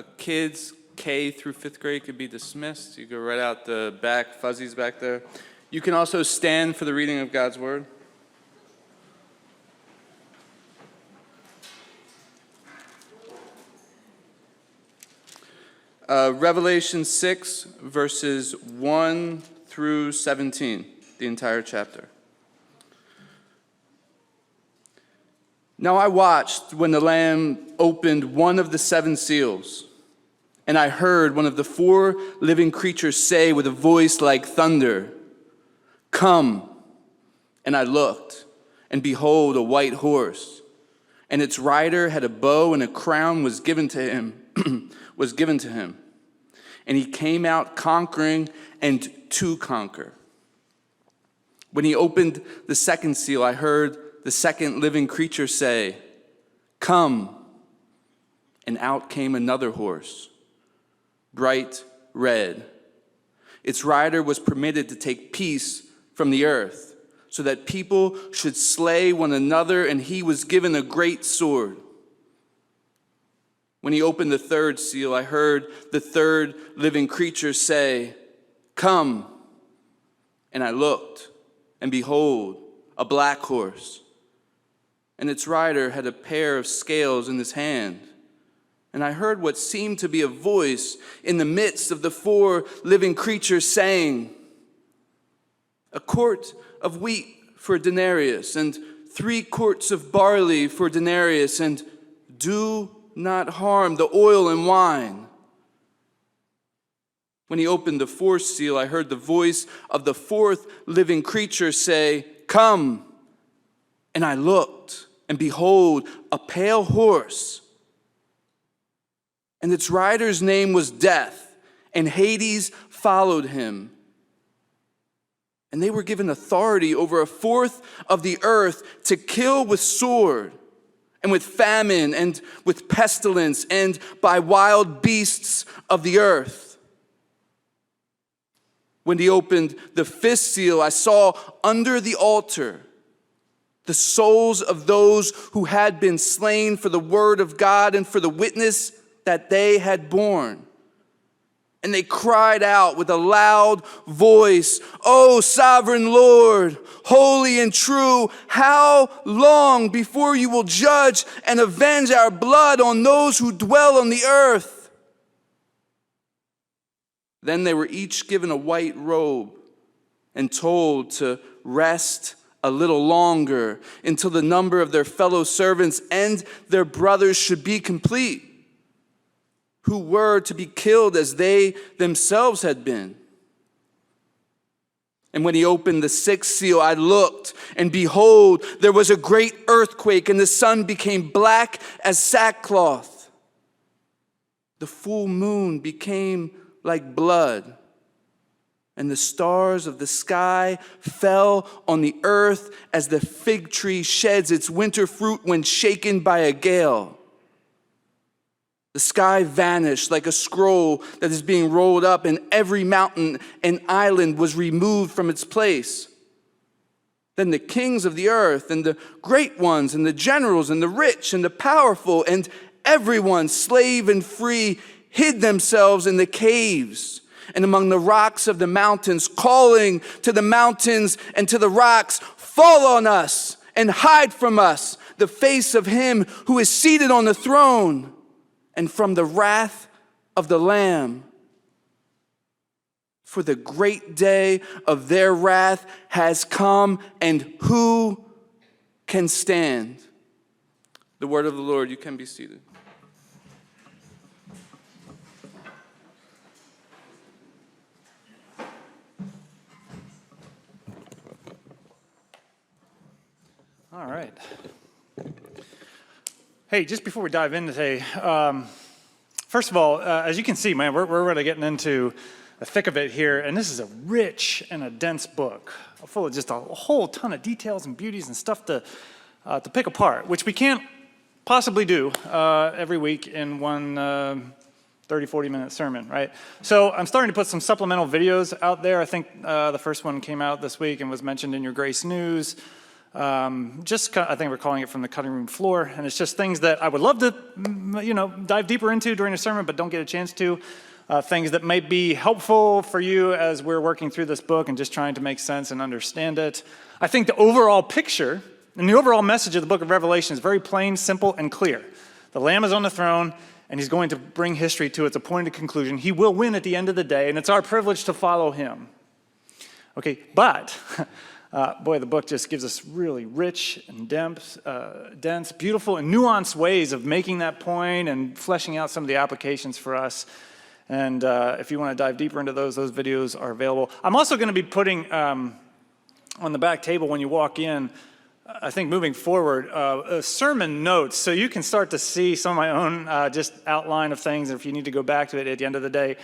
Kids K through 5th grade could be dismissed. You go right out the back, fuzzies back there. You can also stand for the reading of God's word. Revelation 6, verses 1 through 17, the entire chapter. Now I watched when the Lamb opened one of the 7 seals, and I heard one of the 4 living creatures say with a voice like thunder, "Come." And I looked, and behold, a white horse, and its rider had a bow, and a crown was given to him. And he came out conquering and to conquer. When he opened the 2nd seal, I heard the 2nd living creature say, "Come." And out came another horse, bright red. Its rider was permitted to take peace from the earth, so that people should slay one another, and he was given a great sword. When he opened the 3rd seal, I heard the 3rd living creature say, "Come." And I looked, and behold, a black horse, and its rider had a pair of scales in his hand. And I heard what seemed to be a voice in the midst of the 4 living creatures saying, "A quart of wheat for a denarius, and 3 quarts of barley for a denarius, and do not harm the oil and wine." When he opened the 4th seal, I heard the voice of the 4th living creature say, "Come." And I looked, and behold, a pale horse, and its rider's name was Death, and Hades followed him. And they were given authority over 1/4 of the earth to kill with sword, and with famine, and with pestilence, and by wild beasts of the earth. When he opened the 5th seal, I saw under the altar the souls of those who had been slain for the word of God and for the witness that they had borne. And they cried out with a loud voice, "O sovereign Lord, holy and true, how long before you will judge and avenge our blood on those who dwell on the earth?" Then they were each given a white robe and told to rest a little longer until the number of their fellow servants and their brothers should be complete, who were to be killed as they themselves had been. And when he opened the 6th seal, I looked, and behold, there was a great earthquake, and the sun became black as sackcloth. The full moon became like blood, and the stars of the sky fell on the earth as the fig tree sheds its winter fruit when shaken by a gale. The sky vanished like a scroll that is being rolled up, and every mountain and island was removed from its place. Then the kings of the earth, and the great ones, and the generals, and the rich, and the powerful, and everyone, slave and free, hid themselves in the caves and among the rocks of the mountains, calling to the mountains and to the rocks, "Fall on us and hide from us the face of him who is seated on the throne, and from the wrath of the Lamb. For the great day of their wrath has come, and who can stand?" The word of the Lord. You can be seated. All right. Hey, just before we dive in today, first of all, as you can see, man, we're really getting into the thick of it here, and this is a rich and a dense book, full of just a whole ton of details and beauties and stuff to pick apart, which we can't possibly do every week in one 30, 40-minute sermon, right? So I'm starting to put some supplemental videos out there. I think the first one came out this week and was mentioned in your Grace News. I think we're calling it From the Cutting Room Floor, and it's just things that I would love to, dive deeper into during a sermon, but don't get a chance to. Things that might be helpful for you as we're working through this book and just trying to make sense and understand it. I think the overall picture and the overall message of the book of Revelation is very plain, simple, and clear. The Lamb is on the throne, and he's going to bring history to its appointed conclusion. He will win at the end of the day, and it's our privilege to follow him. Okay, but boy, the book just gives us really rich and dense, beautiful, and nuanced ways of making that point and fleshing out some of the applications for us. And if you want to dive deeper into those videos are available. I'm also going to be putting on the back table when you walk in, I think moving forward, sermon notes, so you can start to see some of my own just outline of things if you need to go back to it at the end of the day.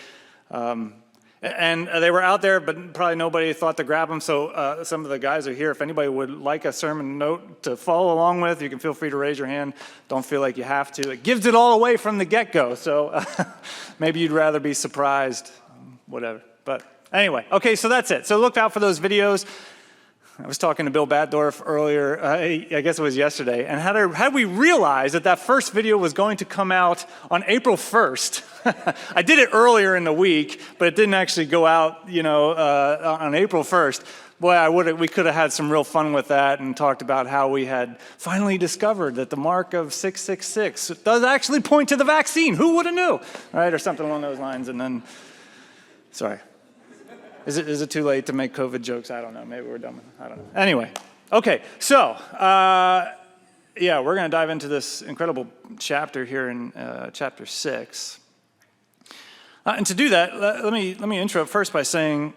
And they were out there, but probably nobody thought to grab them, so some of the guys are here. If anybody would like a sermon note to follow along with, you can feel free to raise your hand. Don't feel like you have to. It gives it all away from the get-go, so maybe you'd rather be surprised, whatever. But anyway, okay, so that's it. So look out for those videos. I was talking to Bill Batdorf earlier, I guess it was yesterday, and had we realized that first video was going to come out on April 1st, I did it earlier in the week, but it didn't actually go out, on April 1st. Boy, we could have had some real fun with that and talked about how we had finally discovered that the mark of 666 does actually point to the vaccine. Who would have knew, right? Or something along those lines, and then, sorry. Is it too late to make COVID jokes? I don't know. Maybe we're done. I don't know. Anyway, okay. So, we're going to dive into this incredible chapter here in chapter 6. And to do that, let me intro first by saying,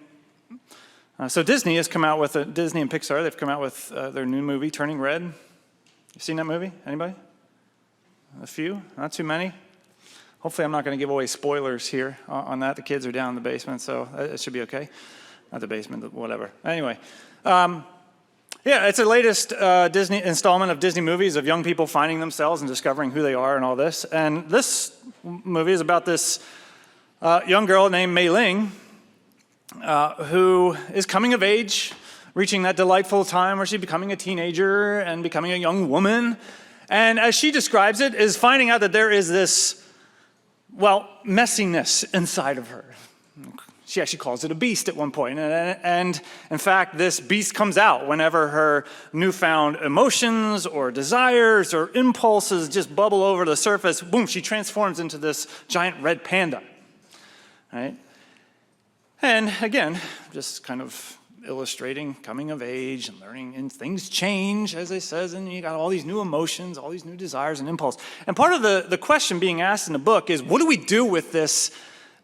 so Disney has come out with Disney and Pixar. They've come out with their new movie, Turning Red. You seen that movie? Anybody? A few? Not too many. Hopefully I'm not going to give away spoilers here on that. The kids are down in the basement, so it should be okay. Not the basement, whatever. Anyway, it's the latest Disney installment of Disney movies of young people finding themselves and discovering who they are and all this. And this movie is about this young girl named Mei Ling who is coming of age, reaching that delightful time where she's becoming a teenager and becoming a young woman. And as she describes it, is finding out that there is this messiness inside of her. She actually calls it a beast at one point. And in fact, this beast comes out whenever her newfound emotions or desires or impulses just bubble over the surface. Boom, she transforms into this giant red panda. Right? And again, just kind of illustrating coming of age and learning, and things change, as it says, and you got all these new emotions, all these new desires and impulse. And part of the question being asked in the book is, what do we do with this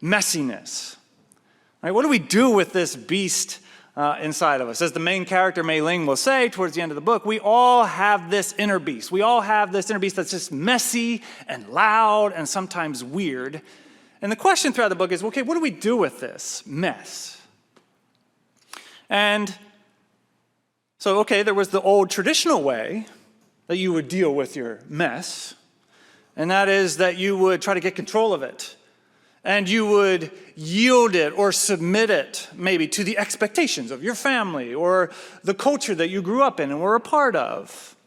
messiness? Right? What do we do with this beast inside of us? As the main character, Mei Ling, will say towards the end of the book, we all have this inner beast. We all have this inner beast that's just messy and loud and sometimes weird. And the question throughout the book is, okay, what do we do with this mess? And so, there was the old traditional way that you would deal with your mess, and that is that you would try to get control of it, and you would yield it or submit it maybe to the expectations of your family or the culture that you grew up in and were a part of.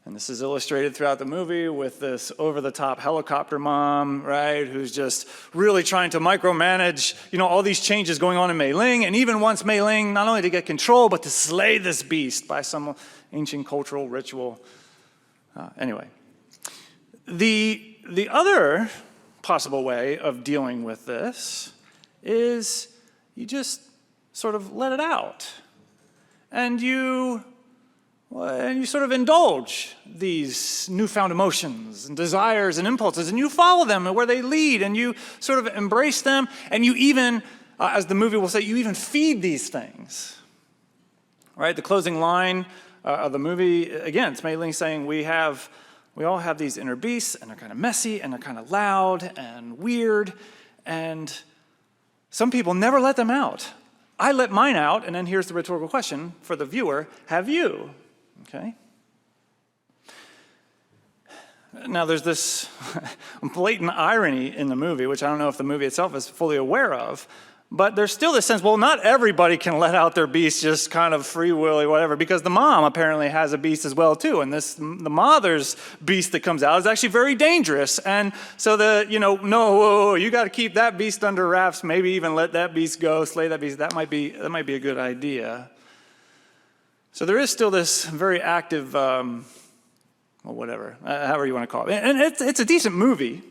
And this is illustrated throughout the movie with this over-the-top helicopter mom, right, who's just really trying to micromanage, all these changes going on in Mei Ling, and even wants Mei Ling not only to get control, but to slay this beast by some ancient cultural ritual. Anyway, the other possible way of dealing with this is you just sort of let it out, and you sort of indulge these newfound emotions and desires and impulses, and you follow them where they lead, and you sort of embrace them, and you even, as the movie will say, you even feed these things. Right? The closing line of the movie, again, it's Mei Ling saying, we all have these inner beasts, and they're kind of messy, and they're kind of loud and weird, and some people never let them out. I let mine out, and then here's the rhetorical question for the viewer, have you? Okay? Now, there's this blatant irony in the movie, which I don't know if the movie itself is fully aware of, But there's still this sense, well, not everybody can let out their beast just kind of free will or whatever, because the mom apparently has a beast as well too. And the mother's beast that comes out is actually very dangerous. And so no, you got to keep that beast under wraps, maybe even let that beast go, slay that beast. That might be a good idea. So there is still this very active, however you want to call it. And it's a decent movie.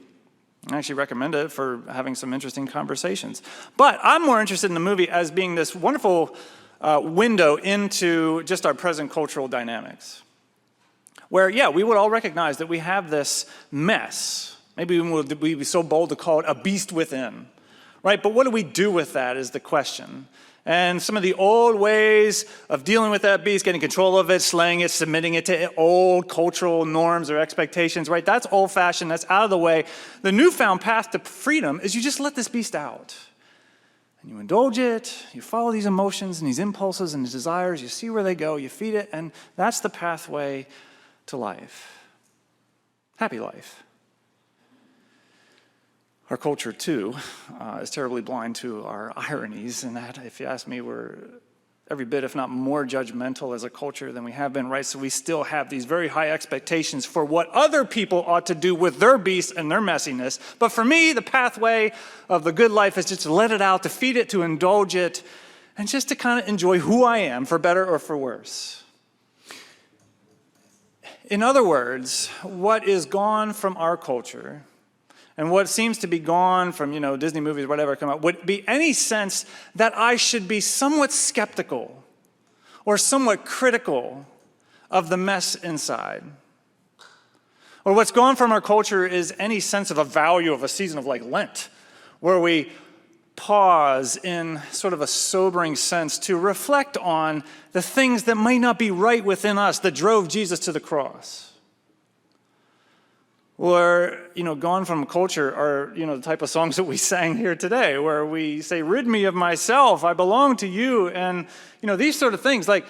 I actually recommend it for having some interesting conversations. But I'm more interested in the movie as being this wonderful window into just our present cultural dynamics. Where, we would all recognize that we have this mess. Maybe we'd be so bold to call it a beast within. Right? But what do we do with that is the question. And some of the old ways of dealing with that beast, getting control of it, slaying it, submitting it to old cultural norms or expectations, right? That's old-fashioned, that's out of the way. The newfound path to freedom is you just let this beast out. And you indulge it, you follow these emotions and these impulses and these desires, you see where they go, you feed it, and that's the pathway to life. Happy life. Our culture, too, is terribly blind to our ironies, and that, if you ask me, we're every bit, if not more, judgmental as a culture than we have been, right? So we still have these very high expectations for what other people ought to do with their beast and their messiness. But for me, the pathway of the good life is just to let it out, to feed it, to indulge it, and just to kind of enjoy who I am, for better or for worse. In other words, what is gone from our culture and what seems to be gone from, Disney movies, whatever come out, would be any sense that I should be somewhat skeptical or somewhat critical of the mess inside. Or what's gone from our culture is any sense of a value of a season of like Lent, where we pause in sort of a sobering sense to reflect on the things that might not be right within us that drove Jesus to the cross. Or, gone from culture are, the type of songs that we sang here today, where we say, rid me of myself, I belong to you. And, these sort of things, like,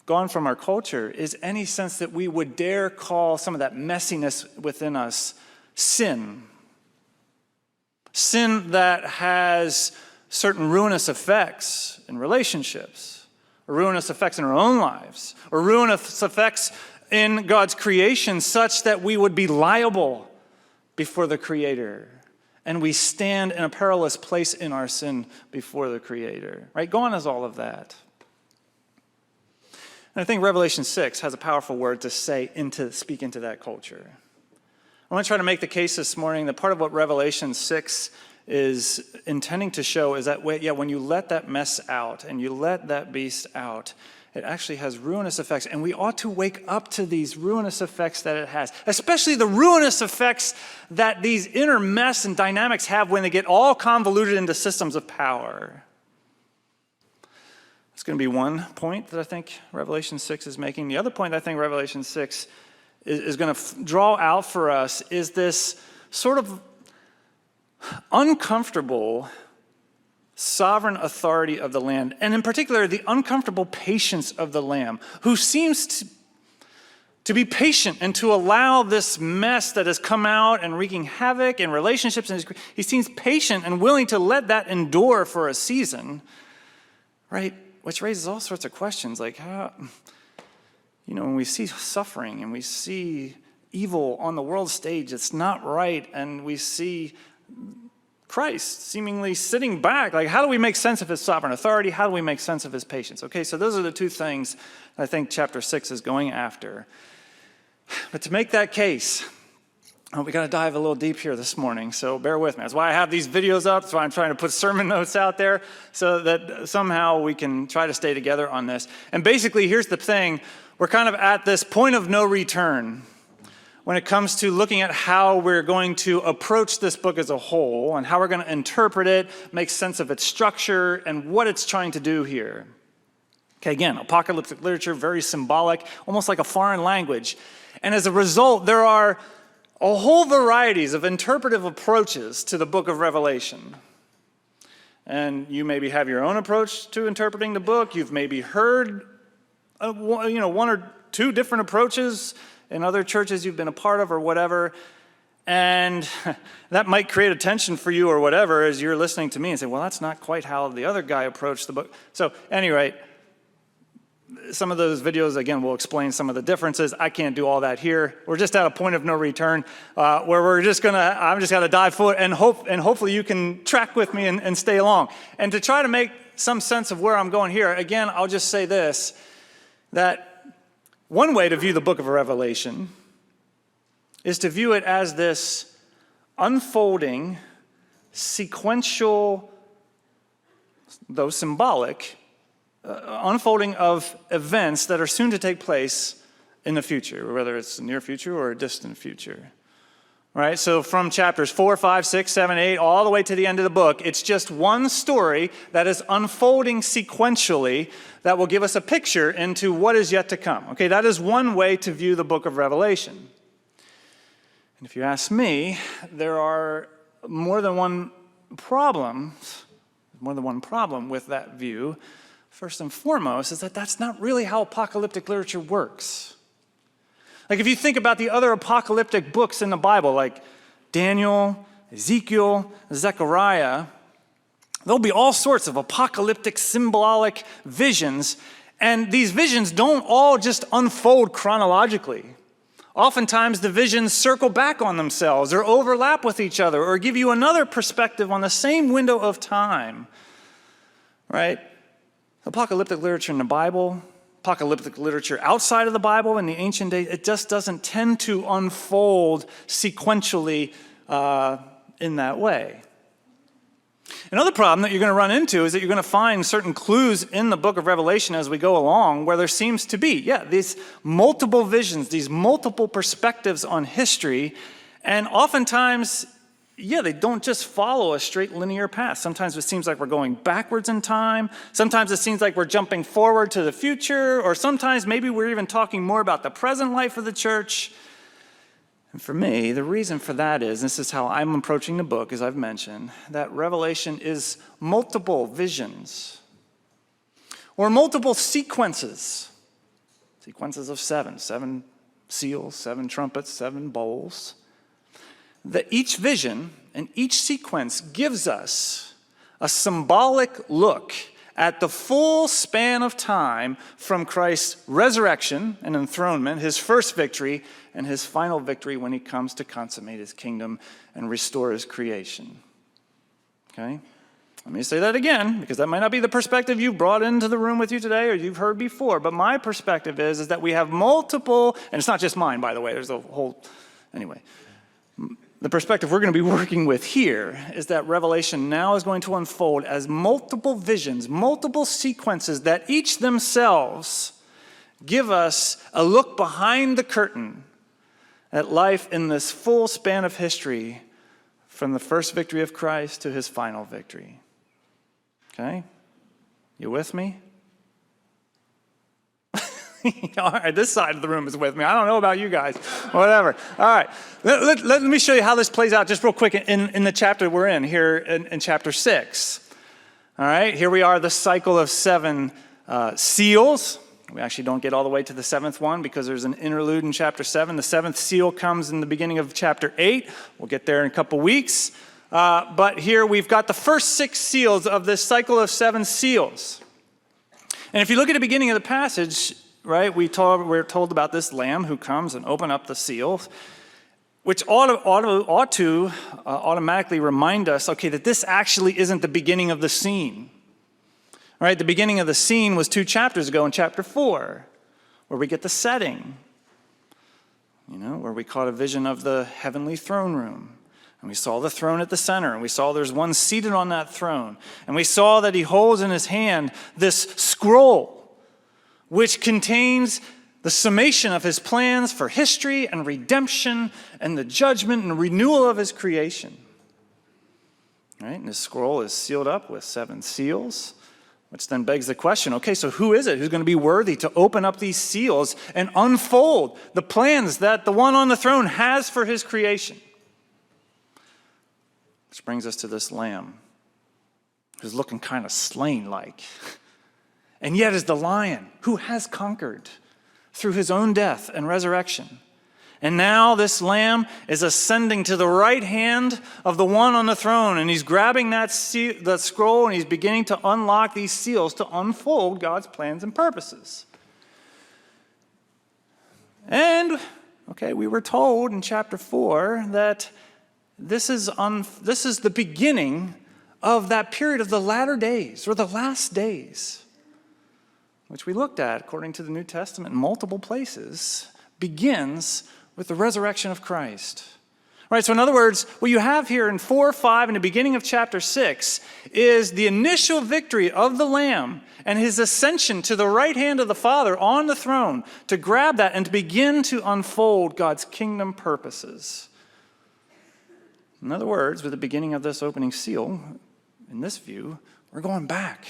gone from our culture is any sense that we would dare call some of that messiness within us sin. Sin that has certain ruinous effects in relationships, or ruinous effects in our own lives, or ruinous effects in God's creation, such that we would be liable before the Creator. And we stand in a perilous place in our sin before the Creator. Right? Gone is all of that. And I think Revelation 6 has a powerful word to speak into that culture. I want to try to make the case this morning that part of what Revelation 6 is intending to show is that, when you let that mess out and you let that beast out, it actually has ruinous effects, and we ought to wake up to these ruinous effects that it has, especially the ruinous effects that these inner mess and dynamics have when they get all convoluted into systems of power. That's going to be one point that I think Revelation 6 is making. The other point that I think Revelation 6 is going to draw out for us is this sort of uncomfortable sovereign authority of the land, and in particular, the uncomfortable patience of the Lamb, who seems to be patient and to allow this mess that has come out and wreaking havoc in relationships. And he seems patient and willing to let that endure for a season, right? Which raises all sorts of questions, like how, when we see suffering and we see evil on the world stage, it's not right, and we see Christ seemingly sitting back. Like, how do we make sense of his sovereign authority? How do we make sense of his patience? Okay, so those are the two things I think chapter 6 is going after. But to make that case, we got to dive a little deep here this morning, so bear with me. That's why I have these videos up. That's why I'm trying to put sermon notes out there so that somehow we can try to stay together on this. And basically, here's the thing. We're kind of at this point of no return when it comes to looking at how we're going to approach this book as a whole and how we're going to interpret it, make sense of its structure, and what it's trying to do here. Okay, again, apocalyptic literature, very symbolic, almost like a foreign language. And as a result, there are a whole varieties of interpretive approaches to the book of Revelation. And you maybe have your own approach to interpreting the book. You've maybe heard one or two different approaches in other churches you've been a part of or whatever. And that might create a tension for you or whatever as you're listening to me and say, well, that's not quite how the other guy approached the book. So anyway, some of those videos, again, will explain some of the differences. I can't do all that here. We're just at a point of no return where I'm just going to dive forward and hopefully you can track with me and stay along. And to try to make some sense of where I'm going here, again, I'll just say this, that one way to view the book of Revelation is to view it as this unfolding, sequential, though symbolic, unfolding of events that are soon to take place in the future, whether it's the near future or a distant future. Right? So from chapters 4, 5, 6, 7, 8, all the way to the end of the book, it's just one story that is unfolding sequentially that will give us a picture into what is yet to come. Okay, that is one way to view the book of Revelation. And if you ask me, there are more than one problem with that view. First and foremost is that that's not really how apocalyptic literature works. Like if you think about the other apocalyptic books in the Bible, like Daniel, Ezekiel, Zechariah, there'll be all sorts of apocalyptic symbolic visions, and these visions don't all just unfold chronologically. Oftentimes the visions circle back on themselves or overlap with each other or give you another perspective on the same window of time, right? Apocalyptic literature in the Bible, apocalyptic literature outside of the Bible in the ancient days, it just doesn't tend to unfold sequentially in that way. Another problem that you're going to run into is that you're going to find certain clues in the book of Revelation as we go along where there seems to be, these multiple visions, these multiple perspectives on history, and oftentimes, they don't just follow a straight linear path. Sometimes it seems like we're going backwards in time. Sometimes it seems like we're jumping forward to the future, or sometimes maybe we're even talking more about the present life of the church. And for me, the reason for that is, this is how I'm approaching the book, as I've mentioned, that Revelation is multiple visions or multiple sequences of seven seals, 7 trumpets, 7 bowls. That each vision and each sequence gives us a symbolic look at the full span of time from Christ's resurrection and enthronement, his first victory, and his final victory when he comes to consummate his kingdom and restore his creation. Okay? Let me say that again, because that might not be the perspective you've brought into the room with you today or you've heard before, but my perspective is that we have multiple, and it's not just mine, by the way, there's a whole, anyway. The perspective we're going to be working with here is that Revelation now is going to unfold as multiple visions, multiple sequences that each themselves give us a look behind the curtain at life in this full span of history from the first victory of Christ to his final victory. Okay? You with me? All right, this side of the room is with me. I don't know about you guys. Whatever. All right. Let me show you how this plays out just real quick in the chapter we're in, here in chapter 6. All right, here we are, the cycle of 7 seals. We actually don't get all the way to the 7th one because there's an interlude in chapter 7. The 7th seal comes in the beginning of chapter 8. We'll get there in a couple weeks. But here we've got the first 6 seals of this cycle of 7 seals. And if you look at the beginning of the passage, right, we're told about this lamb who comes and opens up the seals, which ought to automatically remind us, okay, that this actually isn't the beginning of the scene. Right, the beginning of the scene was 2 chapters ago in chapter 4, where we get the setting, where we caught a vision of the heavenly throne room. And we saw the throne at the center, and we saw there's one seated on that throne. And we saw that he holds in his hand this scroll, which contains the summation of his plans for history and redemption and the judgment and renewal of his creation. Right? And this scroll is sealed up with 7 seals, which then begs the question, okay, so who is it who's going to be worthy to open up these seals and unfold the plans that the one on the throne has for his creation? Which brings us to this lamb who's looking kind of slain-like, and yet is the lion who has conquered through his own death and resurrection. And now this Lamb is ascending to the right hand of the one on the throne, and he's grabbing that scroll, and he's beginning to unlock these seals to unfold God's plans and purposes. And, we were told in chapter 4 that this is the beginning of that period of the latter days, or the last days, which we looked at, according to the New Testament, in multiple places, begins with the resurrection of Christ. Right, so in other words, what you have here in 4, 5, and the beginning of chapter 6 is the initial victory of the Lamb and his ascension to the right hand of the Father on the throne to grab that and to begin to unfold God's kingdom purposes. In other words, with the beginning of this opening seal, in this view, we're going back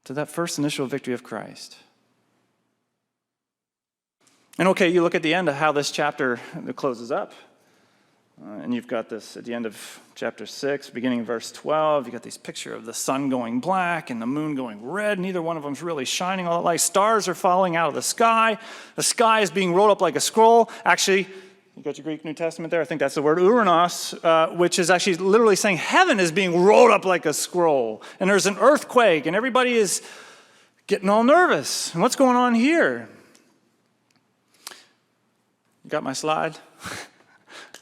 to that first initial victory of Christ. And you look at the end of how this chapter closes up. And you've got this at the end of chapter 6, beginning of verse 12. You've got this picture of the sun going black and the moon going red. Neither one of them is really shining all that light. Stars are falling out of the sky. The sky is being rolled up like a scroll. Actually, you got your Greek New Testament there? I think that's the word uranos, which is actually literally saying heaven is being rolled up like a scroll. And there's an earthquake, and everybody is getting all nervous. And what's going on here? You got my slide?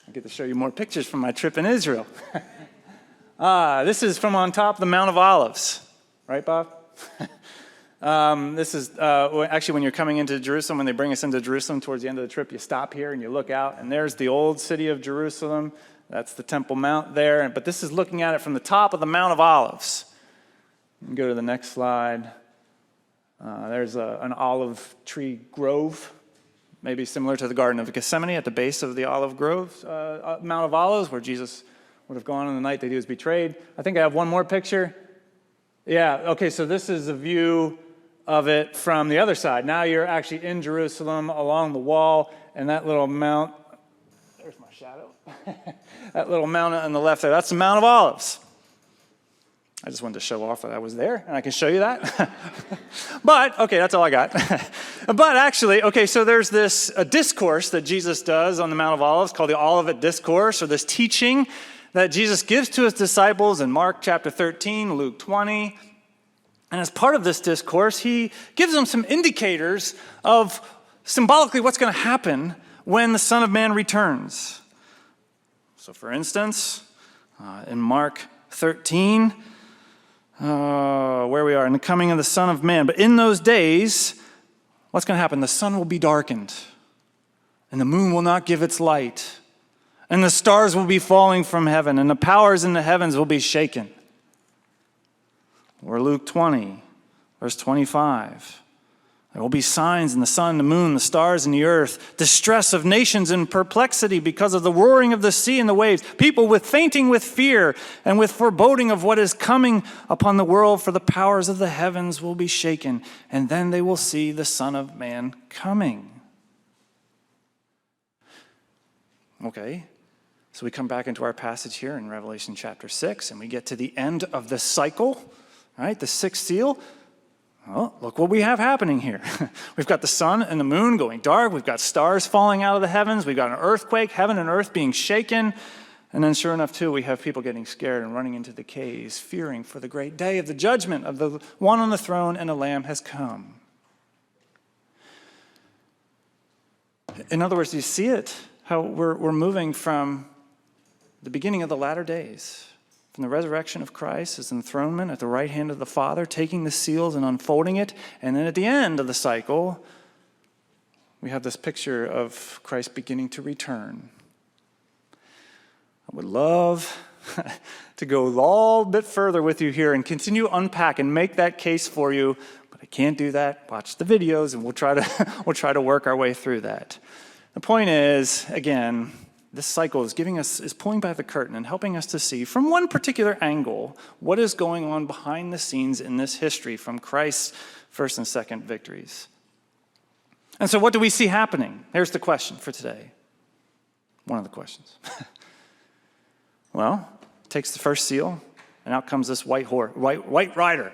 I get to show you more pictures from my trip in Israel. This is from on top of the Mount of Olives. Right, Bob? This is actually when you're coming into Jerusalem, when they bring us into Jerusalem towards the end of the trip, you stop here and you look out, and there's the old city of Jerusalem. That's the Temple Mount there. But this is looking at it from the top of the Mount of Olives. You can go to the next slide. There's an olive tree grove, maybe similar to the Garden of Gethsemane at the base of the olive grove, Mount of Olives, where Jesus would have gone on the night that he was betrayed. I think I have one more picture. Yeah, so this is a view of it from the other side. Now you're actually in Jerusalem along the wall, and that little mount, there's my shadow, that little mount on the left there, that's the Mount of Olives. I just wanted to show off that I was there, and I can show you that. But, that's all I got. But actually, so there's this discourse that Jesus does on the Mount of Olives called the Olivet Discourse, or this teaching that Jesus gives to his disciples in Mark chapter 13, Luke 20. And as part of this discourse, he gives them some indicators of symbolically what's going to happen when the Son of Man returns. So for instance, in Mark 13, where we are, in the coming of the Son of Man. But in those days, what's going to happen? The sun will be darkened, and the moon will not give its light, and the stars will be falling from heaven, and the powers in the heavens will be shaken. Or Luke 20, verse 25. There will be signs in the sun, the moon, the stars, and the earth, distress of nations and perplexity because of the roaring of the sea and the waves, people with fainting with fear and with foreboding of what is coming upon the world, for the powers of the heavens will be shaken, and then they will see the Son of Man coming. So we come back into our passage here in Revelation chapter 6, and we get to the end of the cycle, right? The sixth seal. Well, look what we have happening here. We've got the sun and the moon going dark. We've got stars falling out of the heavens. We've got an earthquake, heaven and earth being shaken. And then sure enough, too, we have people getting scared and running into the caves, fearing for the great day of the judgment of the one on the throne and the Lamb has come. In other words, do you see it? How we're moving from the beginning of the latter days, from the resurrection of Christ, his enthronement at the right hand of the Father, taking the seals and unfolding it. And then at the end of the cycle, we have this picture of Christ beginning to return. I would love to go a little bit further with you here and continue to unpack and make that case for you, but I can't do that. Watch the videos and we'll try to work our way through that. The point is, again, this cycle is pulling back the curtain and helping us to see from one particular angle what is going on behind the scenes in this history from Christ's first and second victories. And so what do we see happening? Here's the question for today. One of the questions. Well, takes the first seal, and out comes this white rider.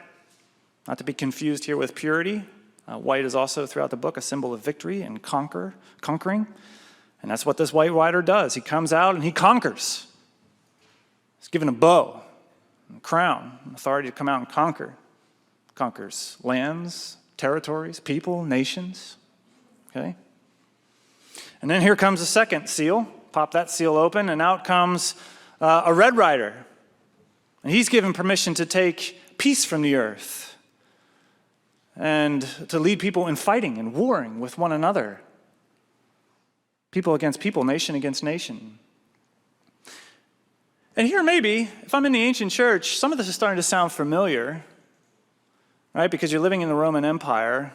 Not to be confused here with purity. White is also throughout the book a symbol of victory and conquering. And that's what this white rider does. He comes out and he conquers. He's given a bow, a crown, authority to come out and conquer. Conquers lands, territories, people, nations. Okay? And then here comes the second seal. Pop that seal open, and out comes a red rider. And he's given permission to take peace from the earth and to lead people in fighting and warring with one another. People against people, nation against nation. And here maybe, if I'm in the ancient church, some of this is starting to sound familiar, right? Because you're living in the Roman Empire,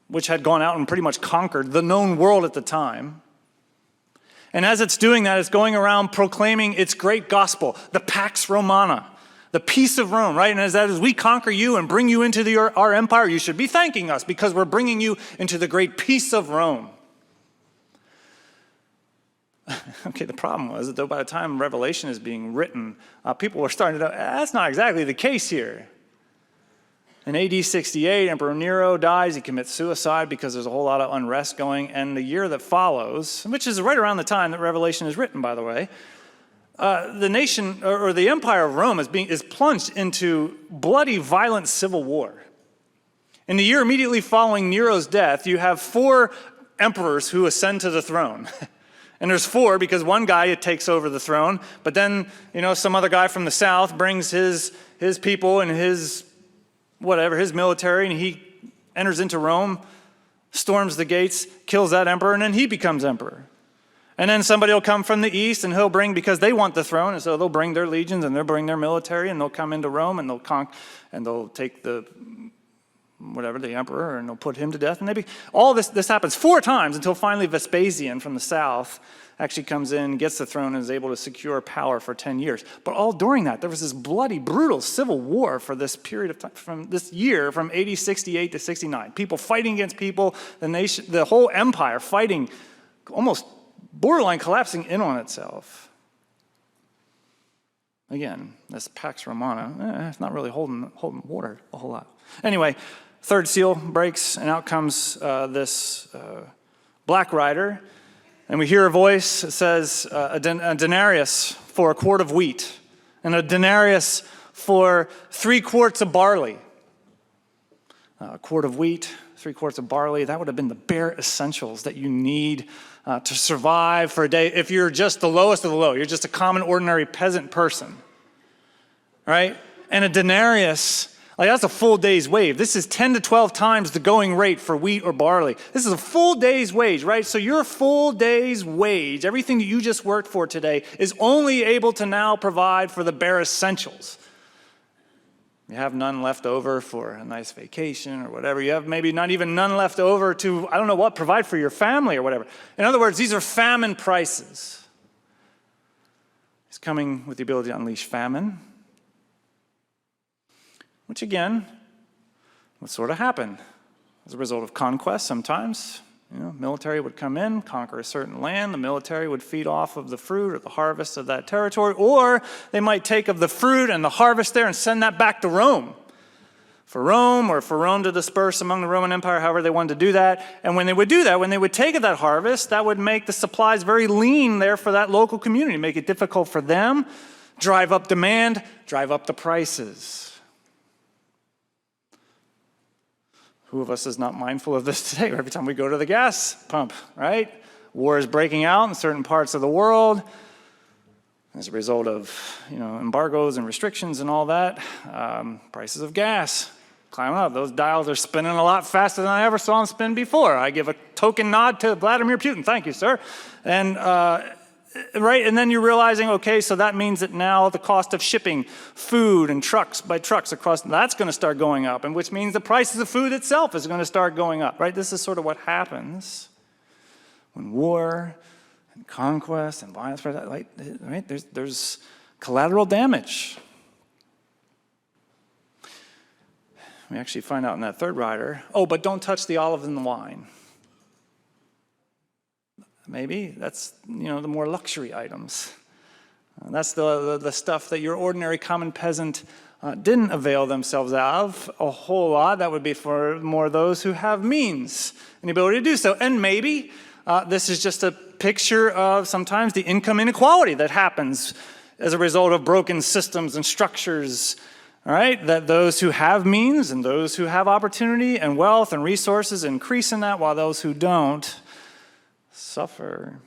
which had gone out and pretty much conquered the known world at the time. And as it's doing that, it's going around proclaiming its great gospel, the Pax Romana, the peace of Rome, right? And as we conquer you and bring you into our empire, you should be thanking us because we're bringing you into the great peace of Rome. Okay, the problem was that though by the time Revelation is being written, people were starting to know, that's not exactly the case here. In AD 68, Emperor Nero dies. He commits suicide because there's a whole lot of unrest going. And the year that follows, which is right around the time that Revelation is written, by the way, the nation, or the empire of Rome is plunged into bloody, violent civil war. In the year immediately following Nero's death, you have 4 emperors who ascend to the throne. And there's 4 because one guy takes over the throne, but then, some other guy from the south brings his people and his military, and he enters into Rome, storms the gates, kills that emperor, and then he becomes emperor. And then somebody will come from the east, and he'll bring, because they want the throne, and so they'll bring their legions, and they'll bring their military, and they'll come into Rome, and they'll take the emperor, and they'll put him to death. And all this happens 4 times until finally Vespasian from the south actually comes in, gets the throne, and is able to secure power for 10 years. But all during that, there was this bloody, brutal civil war for this period of time, from this year, from AD 68 to 69. People fighting against people, the nation, the whole empire fighting, almost borderline collapsing in on itself. Again, this Pax Romana, it's not really holding water a whole lot. Anyway, third seal breaks, and out comes this black rider. And we hear a voice that says, a denarius for a quart of wheat, and a denarius for 3 quarts of barley. A quart of wheat, 3 quarts of barley, that would have been the bare essentials that you need to survive for a day. If you're just the lowest of the low, you're just a common, ordinary peasant person, right? And a denarius, that's a full day's wage. This is 10 to 12 times the going rate for wheat or barley. This is a full day's wage, right? So your full day's wage, everything that you just worked for today, is only able to now provide for the bare essentials. You have none left over for a nice vacation or whatever. You have maybe not even none left over to, provide for your family or whatever. In other words, these are famine prices. He's coming with the ability to unleash famine. Which again, would sort of happen as a result of conquest sometimes. Military would come in, conquer a certain land. The military would feed off of the fruit or the harvest of that territory. Or they might take of the fruit and the harvest there and send that back to Rome. For Rome to disperse among the Roman Empire, however they wanted to do that. And when they would do that, when they would take of that harvest, that would make the supplies very lean there for that local community, make it difficult for them, drive up demand, drive up the prices. Who of us is not mindful of this today? Every time we go to the gas pump, right? War is breaking out in certain parts of the world as a result of embargoes and restrictions and all that. Prices of gas climbing up. Those dials are spinning a lot faster than I ever saw them spin before. I give a token nod to Vladimir Putin. Thank you, sir. And right, and then you're realizing, okay, so that means that now the cost of shipping food and trucks across, that's going to start going up, and which means the prices of food itself is going to start going up, right? This is sort of what happens when war and conquest and violence, right? There's collateral damage. We actually find out in that third rider, but don't touch the olives and the wine. Maybe that's, the more luxury items. That's the stuff that your ordinary common peasant didn't avail themselves of a whole lot. That would be for more those who have means and the ability to do so. And maybe This is just a picture of sometimes the income inequality that happens as a result of broken systems and structures, all right? That those who have means and those who have opportunity and wealth and resources increase in that, while those who don't suffer.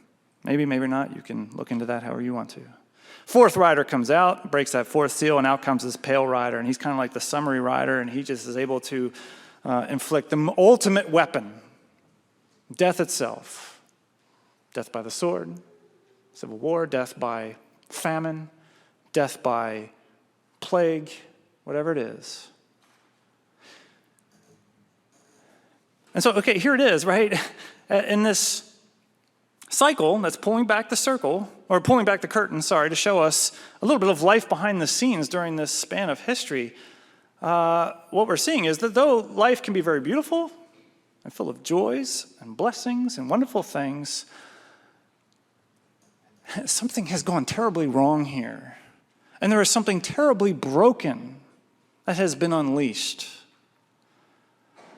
Maybe, maybe not. You can look into that however you want to. Fourth rider comes out, breaks that fourth seal, and out comes this pale rider. And he's kind of like the summary rider, and he just is able to inflict the ultimate weapon, death itself. Death by the sword, civil war, death by famine, death by plague, whatever it is. And so, okay, here it is, right? In this cycle that's pulling back the circle, or pulling back the curtain, sorry, to show us a little bit of life behind the scenes during this span of history, what we're seeing is that though life can be very beautiful and full of joys and blessings and wonderful things, something has gone terribly wrong here. And there is something terribly broken that has been unleashed.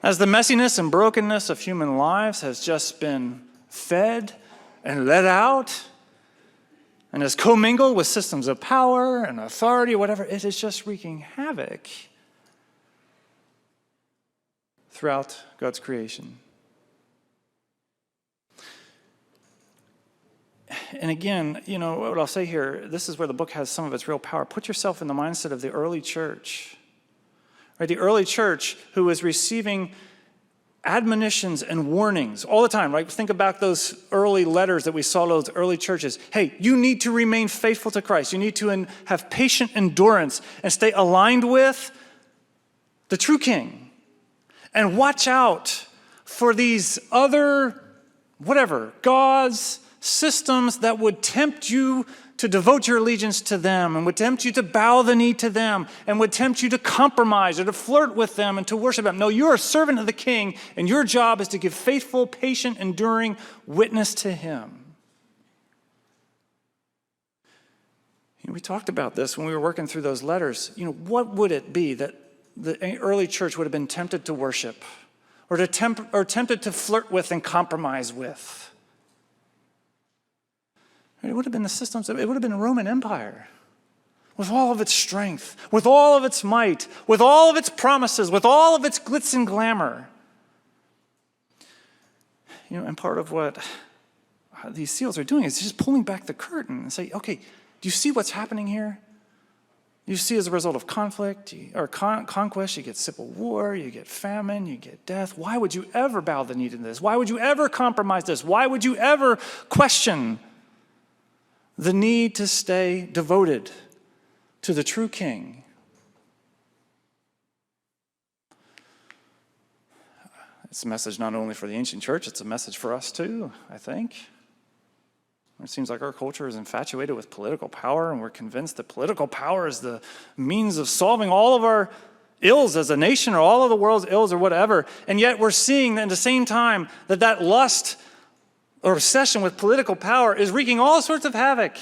As the messiness and brokenness of human lives has just been fed and let out, and is commingled with systems of power and authority, whatever, it is just wreaking havoc throughout God's creation. And again, you know, what I'll say here, this is where the book has some of its real power. Put yourself in the mindset of the early church. Right? The early church who was receiving admonitions and warnings all the time, right? Think about those early letters that we saw, those early churches. Hey, you need to remain faithful to Christ. You need to have patient endurance and stay aligned with the true King. And watch out for these other, gods, systems that would tempt you to devote your allegiance to them and would tempt you to bow the knee to them and would tempt you to compromise or to flirt with them and to worship them. No, you're a servant of the King, and your job is to give faithful, patient, enduring witness to him. You know, we talked about this when we were working through those letters. You know, what would it be that the early church would have been tempted to worship or tempted to flirt with and compromise with? It would have been the systems, it would have been the Roman Empire with all of its strength, with all of its might, with all of its promises, with all of its glitz and glamour. You know, and part of what these seals are doing is just pulling back the curtain and say, okay, do you see what's happening here? You see, as a result of conflict or conquest, you get civil war, you get famine, you get death. Why would you ever bow the knee to this? Why would you ever compromise this? Why would you ever question the need to stay devoted to the true King? It's a message not only for the ancient church, it's a message for us too, I think. It seems like our culture is infatuated with political power, and we're convinced that political power is the means of solving all of our ills as a nation or all of the world's ills or whatever. And yet we're seeing at the same time that lust or obsession with political power is wreaking all sorts of havoc.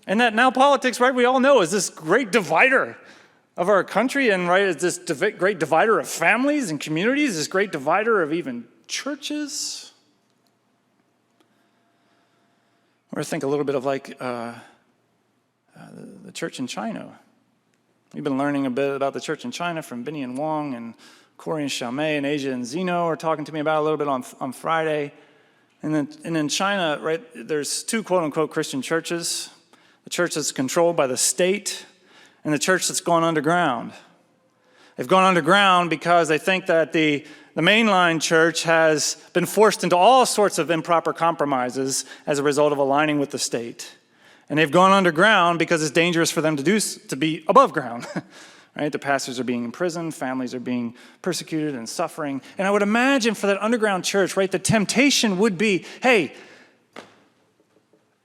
And that now politics, right, we all know is this great divider of our country, and right, is this great divider of families and communities, this great divider of even churches. Or think a little bit of like the church in China. We've been learning a bit about the church in China from Binny and Wong and Corey and Xiaomei and Asia and Zeno are talking to me about it a little bit on Friday. And in China, right, there's two quote-unquote Christian churches. The church that's controlled by the state and the church that's gone underground. They've gone underground because they think that the mainline church has been forced into all sorts of improper compromises as a result of aligning with the state. And they've gone underground because it's dangerous for them to be above ground. Right? The pastors are being imprisoned, families are being persecuted and suffering. And I would imagine for that underground church, right, the temptation would be, hey,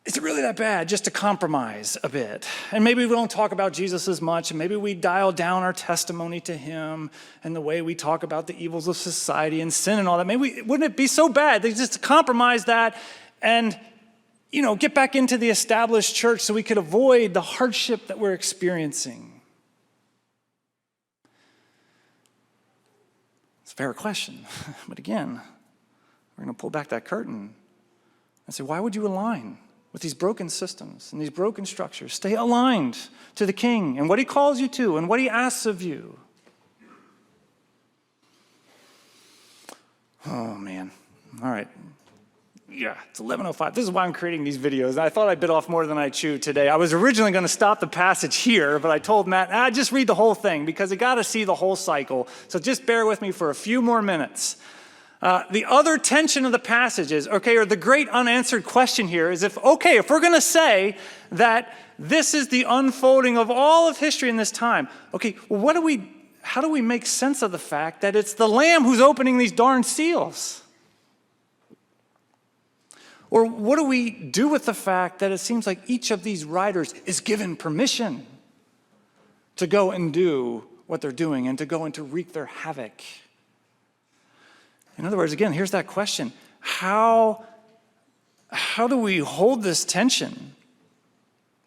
is it really that bad just to compromise a bit? And maybe we don't talk about Jesus as much, and maybe we dial down our testimony to him and the way we talk about the evils of society and sin and all that. Wouldn't it be so bad they just compromise that and, you know, get back into the established church so we could avoid the hardship that we're experiencing? It's a fair question. But again, we're going to pull back that curtain I say, why would you align with these broken systems and these broken structures? Stay aligned to the King and what he calls you to and what he asks of you. Oh, man. All right. Yeah, it's 11:05. This is why I'm creating these videos. I thought I bit off more than I chewed today. I was originally going to stop the passage here, but I told Matt, just read the whole thing because you got to see the whole cycle. So just bear with me for a few more minutes. The other tension of the passage is, or the great unanswered question here is if we're going to say that this is the unfolding of all of history in this time, well, how do we make sense of the fact that it's the Lamb who's opening these darn seals? Or what do we do with the fact that it seems like each of these writers is given permission to go and do what they're doing and to go and to wreak their havoc? In other words, again, here's that question. How do we hold this tension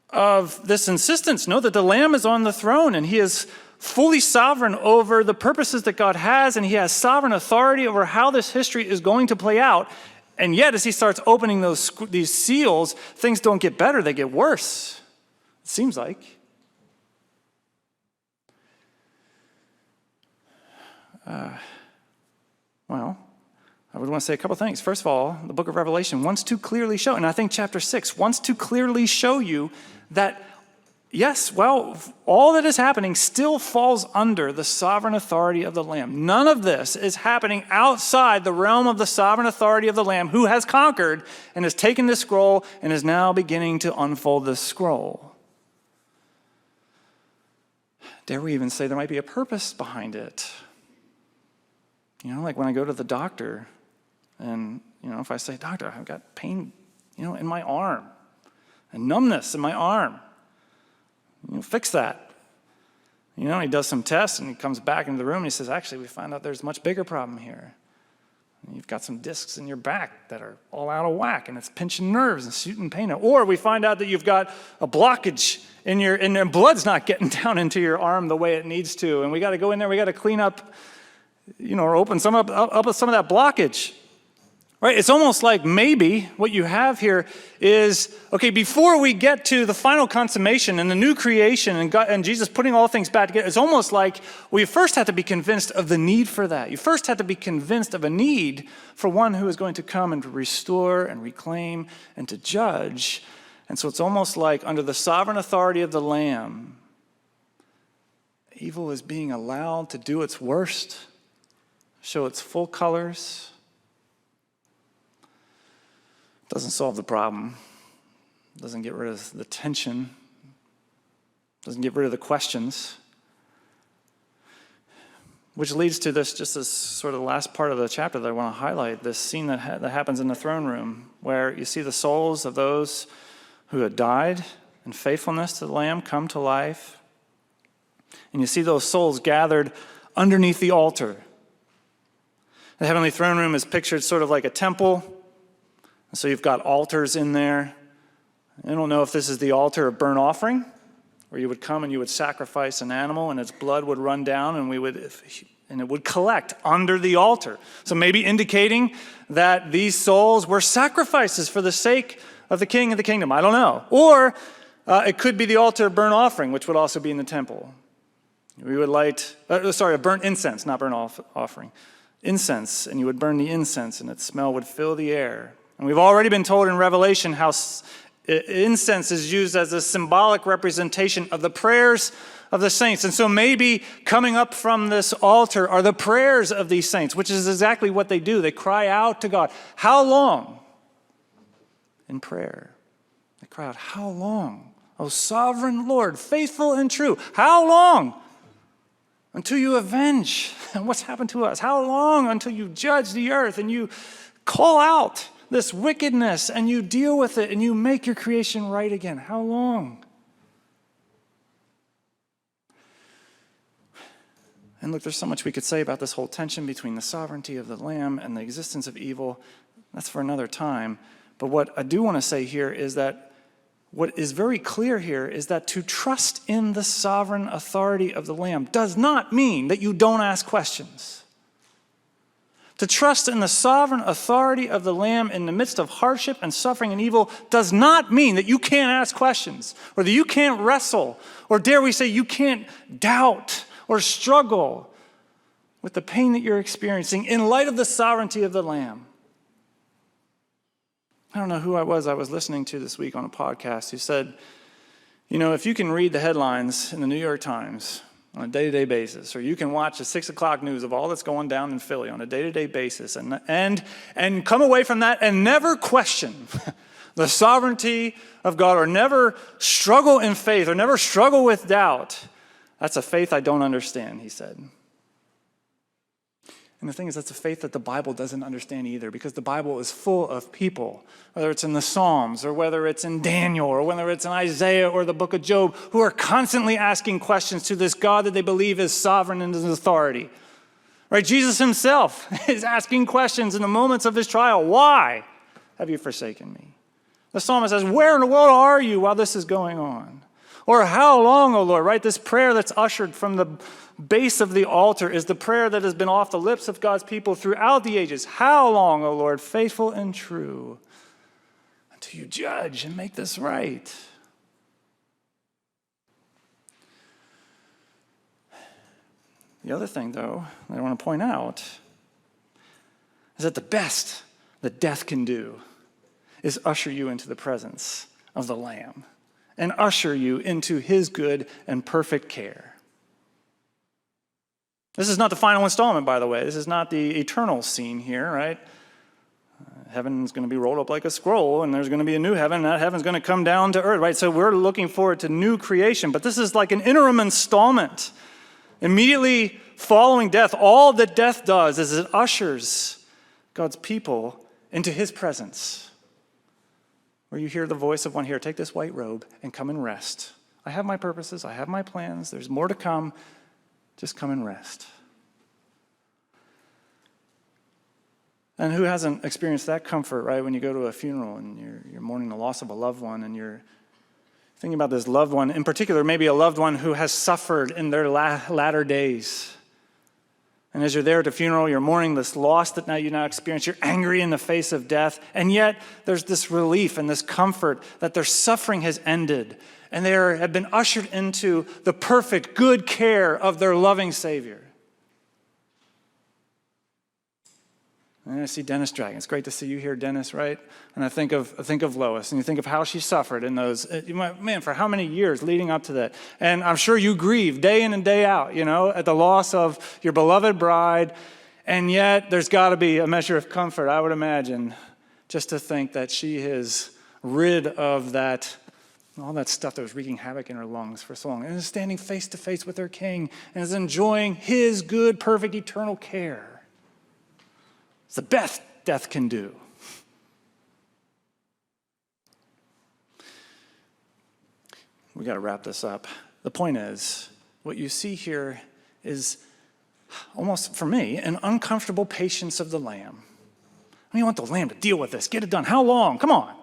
of this insistence? Know that the Lamb is on the throne and he is fully sovereign over the purposes that God has, and he has sovereign authority over how this history is going to play out. And yet, as he starts opening these seals, things don't get better, they get worse. It seems like. Well, I would want to say a couple things. First of all, the book of Revelation wants to clearly show, and I think chapter 6 wants to clearly show you that, yes, well, all that is happening still falls under the sovereign authority of the Lamb. None of this is happening outside the realm of the sovereign authority of the Lamb, who has conquered and has taken this scroll and is now beginning to unfold this scroll. Dare we even say there might be a purpose behind it? Like when I go to the doctor and, if I say, doctor, I've got pain, in my arm and numbness in my arm. Fix that. He does some tests and he comes back into the room and he says, actually, we found out there's a much bigger problem here. And you've got some discs in your back that are all out of whack and it's pinching nerves and shooting pain out. Or we find out that you've got a blockage in your, and blood's not getting down into your arm the way it needs to. And we got to go in there, we got to clean up, or open some up some of that blockage. Right? It's almost like maybe what you have here is, before we get to the final consummation and the new creation and God, and Jesus putting all things back together, it's almost like we first have to be convinced of the need for that. You first have to be convinced of a need for one who is going to come and to restore and reclaim and to judge. And so it's almost like under the sovereign authority of the Lamb, evil is being allowed to do its worst, show its full colors. Doesn't solve the problem, doesn't get rid of the tension, doesn't get rid of the questions. Which leads to this, just as sort of the last part of the chapter that I want to highlight, this scene that happens in the throne room, where you see the souls of those who had died in faithfulness to the Lamb come to life. And you see those souls gathered underneath the altar. The heavenly throne room is pictured sort of like a temple. So you've got altars in there. I don't know if this is the altar of burnt offering, where you would come and you would sacrifice an animal and its blood would run down and it would collect under the altar. So maybe indicating that these souls were sacrifices for the sake of the King of the kingdom. I don't know. Or it could be the altar of burnt offering, which would also be in the temple. We would light, a burnt incense, not burnt offering. Incense, and you would burn the incense and its smell would fill the air. And we've already been told in Revelation how incense is used as a symbolic representation of the prayers of the saints. And so maybe coming up from this altar are the prayers of these saints, which is exactly what they do. They cry out to God. How long? In prayer. They cry out, how long? O sovereign Lord, faithful and true. How long? Until you avenge what's happened to us. How long until you judge the earth and you call out this wickedness and you deal with it and you make your creation right again? How long? And look, there's so much we could say about this whole tension between the sovereignty of the Lamb and the existence of evil. That's for another time. But what I do want to say here is that what is very clear here is that to trust in the sovereign authority of the Lamb does not mean that you don't ask questions. To trust in the sovereign authority of the Lamb in the midst of hardship and suffering and evil does not mean that you can't ask questions, or that you can't wrestle, or dare we say you can't doubt or struggle with the pain that you're experiencing in light of the sovereignty of the Lamb. I don't know who I was listening to this week on a podcast who said, if you can read the headlines in the New York Times on a day-to-day basis, or you can watch the 6 o'clock news of all that's going down in Philly on a day-to-day basis and come away from that and never question the sovereignty of God, or never struggle in faith, or never struggle with doubt, that's a faith I don't understand, he said. And the thing is, that's a faith that the Bible doesn't understand either, because the Bible is full of people, whether it's in the Psalms, or whether it's in Daniel, or whether it's in Isaiah or the book of Job, who are constantly asking questions to this God that they believe is sovereign in his authority. Right? Jesus himself is asking questions in the moments of his trial. Why have you forsaken me? The psalmist says, where in the world are you while this is going on? Or how long, O Lord, right? This prayer that's ushered from the base of the altar is the prayer that has been off the lips of God's people throughout the ages. How long, O Lord, faithful and true, until you judge and make this right? The other thing, though, that I want to point out is that the best that death can do is usher you into the presence of the Lamb and usher you into his good and perfect care. This is not the final installment, by the way. This is not the eternal scene here, right? Heaven's going to be rolled up like a scroll, and there's going to be a new heaven, and that heaven's going to come down to earth, right? So we're looking forward to new creation, but this is like an interim installment. Immediately following death, all that death does is it ushers God's people into his presence, where you hear the voice of one here, take this white robe and come and rest. I have my purposes, I have my plans, there's more to come, just come and rest. And who hasn't experienced that comfort, right, when you go to a funeral and you're mourning the loss of a loved one, and you're thinking about this loved one, in particular, maybe a loved one who has suffered in their latter days. And as you're there at the funeral, you're mourning this loss that you now experience. You're angry in the face of death. And yet there's this relief and this comfort that their suffering has ended. And they have been ushered into the perfect, good care of their loving Savior. And I see Dennis Dragon. It's great to see you here, Dennis, right? And I think of Lois, and you think of how she suffered in those, man, for how many years leading up to that. And I'm sure you grieve day in and day out, at the loss of your beloved bride. And yet there's got to be a measure of comfort, I would imagine, just to think that she is rid of that, all that stuff that was wreaking havoc in her lungs for so long, and is standing face to face with her King, and is enjoying his good, perfect, eternal care. It's the best death can do. We got to wrap this up. The point is, what you see here is almost, for me, an uncomfortable patience of the Lamb. I mean, you want the Lamb to deal with this, get it done. How long? Come on.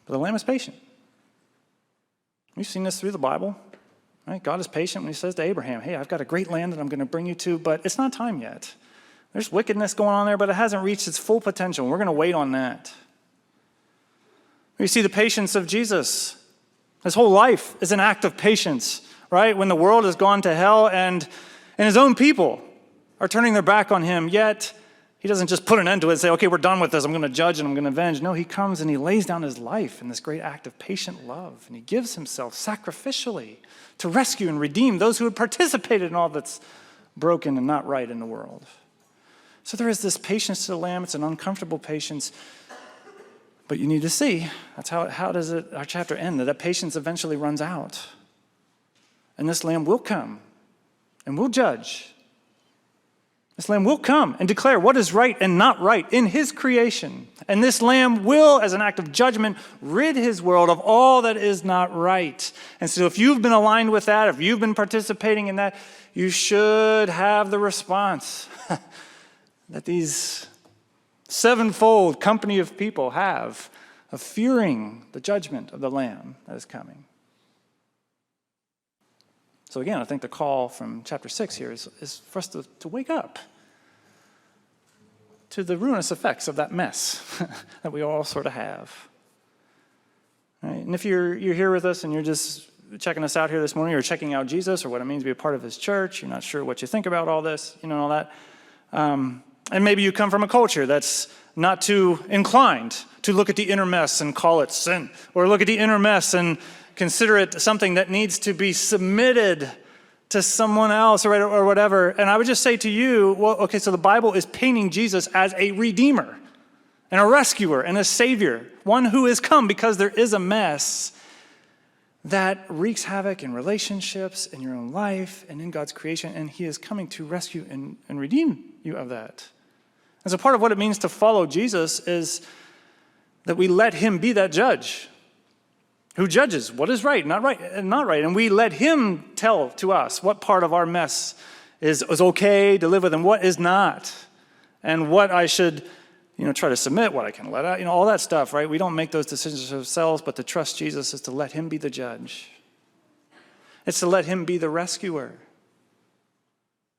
But the Lamb is patient. We've seen this through the Bible. Right? God is patient when he says to Abraham, hey, I've got a great land that I'm going to bring you to, but it's not time yet. There's wickedness going on there, but it hasn't reached its full potential. We're going to wait on that. We see the patience of Jesus. His whole life is an act of patience, right? When the world has gone to hell and his own people are turning their back on him, yet he doesn't just put an end to it and say, okay, we're done with this. I'm going to judge and I'm going to avenge. No, he comes and he lays down his life in this great act of patient love, and he gives himself sacrificially to rescue and redeem those who had participated in all that's broken and not right in the world. So there is this patience to the Lamb. It's an uncomfortable patience. But you need to see, that's how does our chapter end? That patience eventually runs out. And this Lamb will come and will judge. This Lamb will come and declare what is right and not right in his creation. And this Lamb will, as an act of judgment, rid his world of all that is not right. And so if you've been aligned with that, if you've been participating in that, you should have the response that these sevenfold company of people have of fearing the judgment of the Lamb that is coming. So again, I think the call from chapter 6 here is for us to wake up. to the ruinous effects of that mess that we all sort of have. Right? And if you're here with us and you're just checking us out here this morning, or checking out Jesus or what it means to be a part of his church, you're not sure what you think about all this, all that. And maybe you come from a culture that's not too inclined to look at the inner mess and call it sin, or look at the inner mess and consider it something that needs to be submitted to someone else or whatever. And I would just say to you, well, okay, so the Bible is painting Jesus as a redeemer and a rescuer and a savior, one who is come because there is a mess that wreaks havoc in relationships, in your own life, and in God's creation, and he is coming to rescue and redeem you of that. And so part of what it means to follow Jesus is that we let him be that judge who judges what is right, not right, and not right. And we let him tell to us what part of our mess is okay to live with and what is not. And what I should, try to submit, what I can let out, all that stuff, right? We don't make those decisions ourselves, but to trust Jesus is to let him be the judge. It's to let him be the rescuer.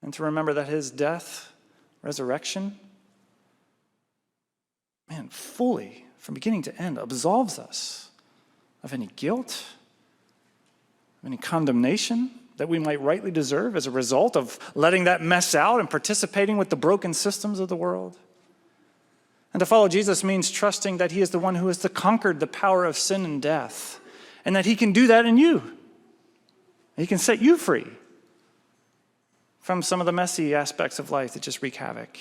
And to remember that his death, resurrection, fully, from beginning to end, absolves us of any guilt, of any condemnation that we might rightly deserve as a result of letting that mess out and participating with the broken systems of the world. And to follow Jesus means trusting that he is the one who has conquered the power of sin and death, and that he can do that in you. He can set you free from some of the messy aspects of life that just wreak havoc.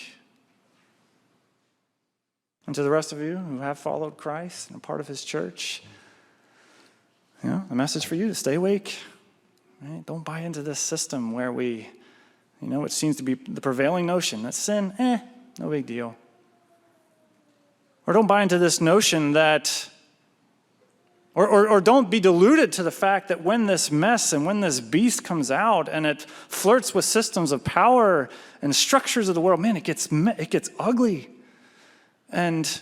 And to the rest of you who have followed Christ and are part of his church, the message for you is stay awake. Right? Don't buy into this system where we, it seems to be the prevailing notion that sin, no big deal. Or don't buy into this notion that, or don't be deluded to the fact that when this mess and when this beast comes out and it flirts with systems of power and structures of the world, it gets ugly. And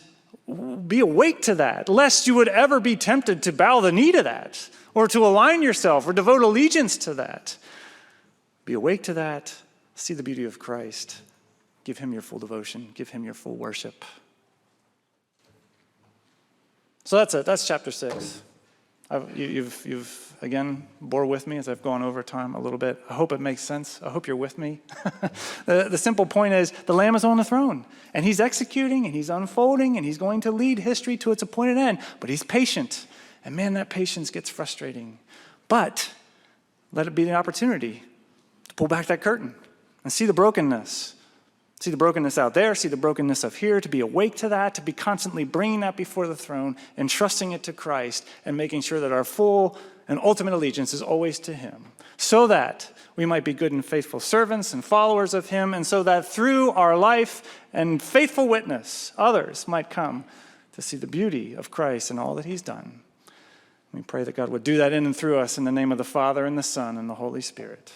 be awake to that, lest you would ever be tempted to bow the knee to that, or to align yourself, or devote allegiance to that. Be awake to that. See the beauty of Christ. Give him your full devotion. Give him your full worship. So that's it. That's chapter 6. You've again bore with me as I've gone over time a little bit. I hope it makes sense. I hope you're with me. The simple point is the Lamb is on the throne, and he's executing, and he's unfolding, and he's going to lead history to its appointed end. But he's patient, and that patience gets frustrating. But let it be the opportunity to pull back that curtain and see the brokenness. See the brokenness out there, see the brokenness of here, to be awake to that, to be constantly bringing that before the throne and trusting it to Christ and making sure that our full and ultimate allegiance is always to him, so that we might be good and faithful servants and followers of him, and so that through our life and faithful witness, others might come to see the beauty of Christ and all that he's done. We pray that God would do that in and through us in the name of the Father and the Son and the Holy Spirit.